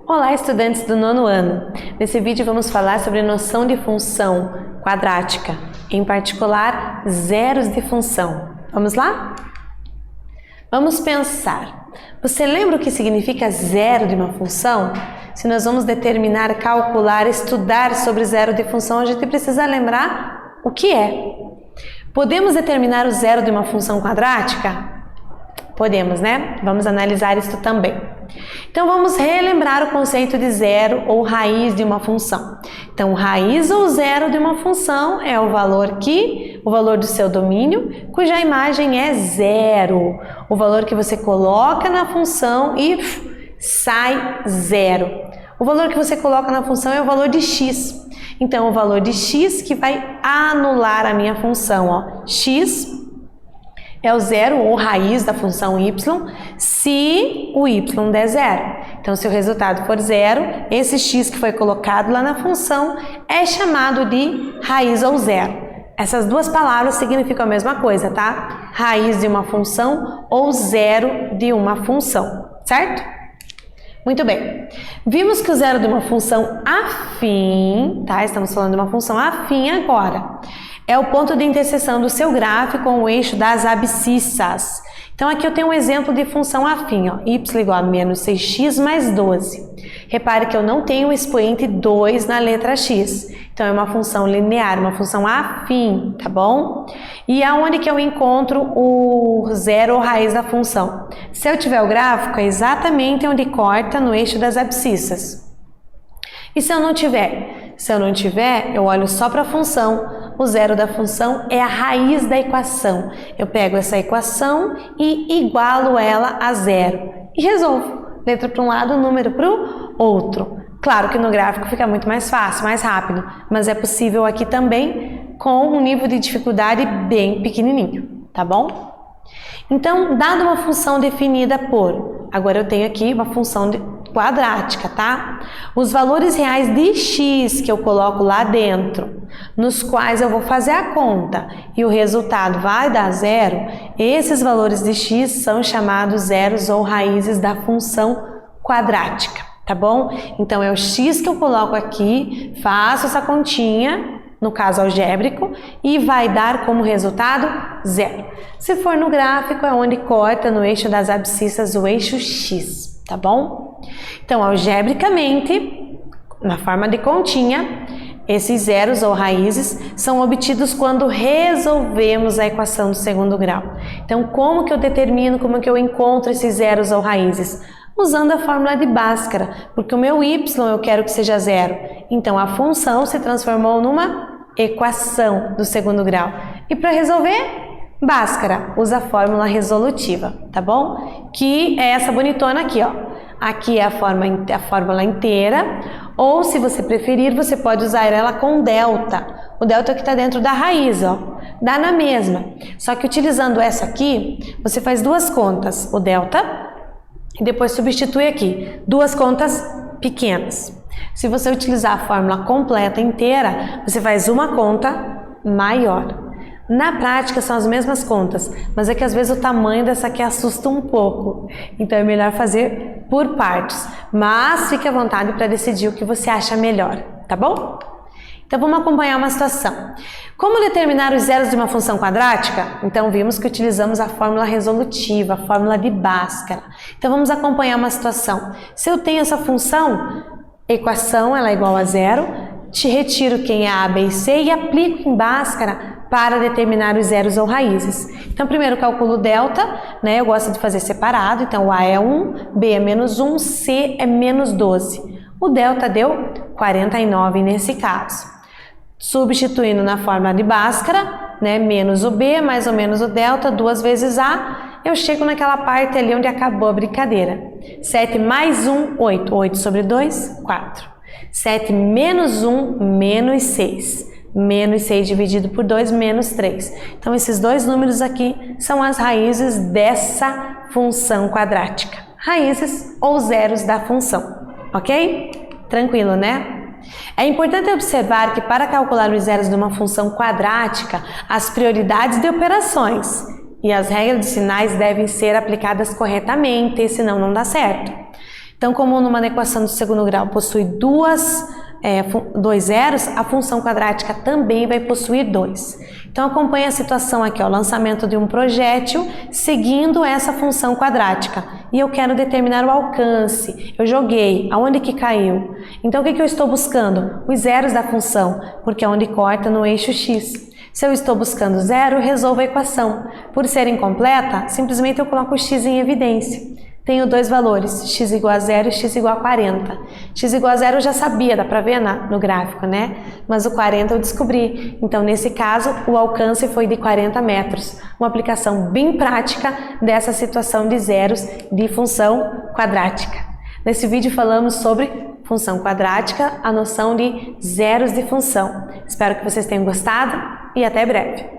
Olá, estudantes do nono ano! Nesse vídeo vamos falar sobre noção de função quadrática, em particular, zeros de função. Vamos lá? Vamos pensar. Você lembra o que significa zero de uma função? Se nós vamos determinar, calcular, estudar sobre zero de função, a gente precisa lembrar o que é. Podemos determinar o zero de uma função quadrática? Podemos, né? Vamos analisar isso também. Então, vamos relembrar o conceito de zero ou raiz de uma função. Então, raiz ou zero de uma função é o valor do seu domínio, cuja imagem é zero. O valor que você coloca na função e sai zero. O valor que você coloca na função é o valor de x. Então, o valor de x que vai anular a minha função, ó. X é o zero ou raiz da função y, se o y der zero. Então, se o resultado for zero, esse x que foi colocado lá na função é chamado de raiz ou zero. Essas duas palavras significam a mesma coisa, tá? Raiz de uma função ou zero de uma função, certo? Muito bem. Vimos que o zero de uma função afim, tá? Estamos falando de uma função afim agora. É o ponto de interseção do seu gráfico com o eixo das abscissas. Então, aqui eu tenho um exemplo de função afim, ó, y igual a menos 6x mais 12. Repare que eu não tenho o expoente 2 na letra x. Então, é uma função linear, uma função afim, tá bom? E aonde que eu encontro o zero ou raiz da função? Se eu tiver o gráfico, é exatamente onde corta no eixo das abscissas. E se eu não tiver? Se eu não tiver, eu olho só para a função. O zero da função é a raiz da equação. Eu pego essa equação e igualo ela a zero. E resolvo. Letra para um lado, número para o outro. Claro que no gráfico fica muito mais fácil, mais rápido. Mas é possível aqui também com um nível de dificuldade bem pequenininho. Tá bom? Então, dada uma função definida por... Agora eu tenho aqui uma função quadrática, tá? Os valores reais de x que eu coloco lá dentro, nos quais eu vou fazer a conta e o resultado vai dar zero, esses valores de x são chamados zeros ou raízes da função quadrática, tá bom? Então, é o x que eu coloco aqui, faço essa continha, no caso algébrico, e vai dar como resultado zero. Se for no gráfico, é onde corta no eixo das abscissas o eixo x, tá bom? Então, algebricamente, na forma de continha, esses zeros ou raízes são obtidos quando resolvemos a equação do segundo grau. Então, como que eu determino, como que eu encontro esses zeros ou raízes? Usando a fórmula de Bhaskara, porque o meu y eu quero que seja zero. Então, a função se transformou numa equação do segundo grau. E para resolver, Bhaskara usa a fórmula resolutiva, tá bom? Que é essa bonitona aqui, ó. Aqui é a fórmula inteira, ou se você preferir, você pode usar ela com delta. O delta que está dentro da raiz, ó. Dá na mesma. Só que utilizando essa aqui, você faz duas contas, o delta, e depois substitui aqui, duas contas pequenas. Se você utilizar a fórmula completa inteira, você faz uma conta maior. Na prática são as mesmas contas, mas é que às vezes o tamanho dessa aqui assusta um pouco. Então é melhor fazer por partes, mas fique à vontade para decidir o que você acha melhor, tá bom? Então vamos acompanhar uma situação. Como determinar os zeros de uma função quadrática? Então vimos que utilizamos a fórmula resolutiva, a fórmula de Bhaskara. Então vamos acompanhar uma situação. Se eu tenho essa função, equação ela é igual a zero, te retiro quem é a, b e c e aplico em Bhaskara para determinar os zeros ou raízes. Então, primeiro eu calculo o delta, né? Eu gosto de fazer separado, então o a é 1, b é menos 1, c é menos 12. O delta deu 49 nesse caso. Substituindo na fórmula de Bhaskara, né? Menos o b mais ou menos o delta, 2 vezes a, eu chego naquela parte ali onde acabou a brincadeira. 7 mais 1, 8. 8 sobre 2, 4. 7 menos 1, menos 6. Menos 6 dividido por 2, menos 3. Então, esses dois números aqui são as raízes dessa função quadrática. Raízes ou zeros da função, ok? Tranquilo, né? É importante observar que para calcular os zeros de uma função quadrática, as prioridades de operações e as regras de sinais devem ser aplicadas corretamente, senão não dá certo. Então, como numa equação do segundo grau possui dois zeros, a função quadrática também vai possuir 2. Então, acompanhe a situação aqui, ó, lançamento de um projétil seguindo essa função quadrática. E eu quero determinar o alcance. Eu joguei, aonde que caiu? Então, o que eu estou buscando? Os zeros da função, porque é onde corta no eixo x. Se eu estou buscando zero, resolvo a equação. Por ser incompleta, simplesmente eu coloco o x em evidência. Tenho dois valores, x igual a 0 e x igual a 40. X igual a 0 eu já sabia, dá pra ver no gráfico, né? Mas o 40 eu descobri. Então, nesse caso, o alcance foi de 40 metros. Uma aplicação bem prática dessa situação de zeros de função quadrática. Nesse vídeo falamos sobre função quadrática, a noção de zeros de função. Espero que vocês tenham gostado e até breve.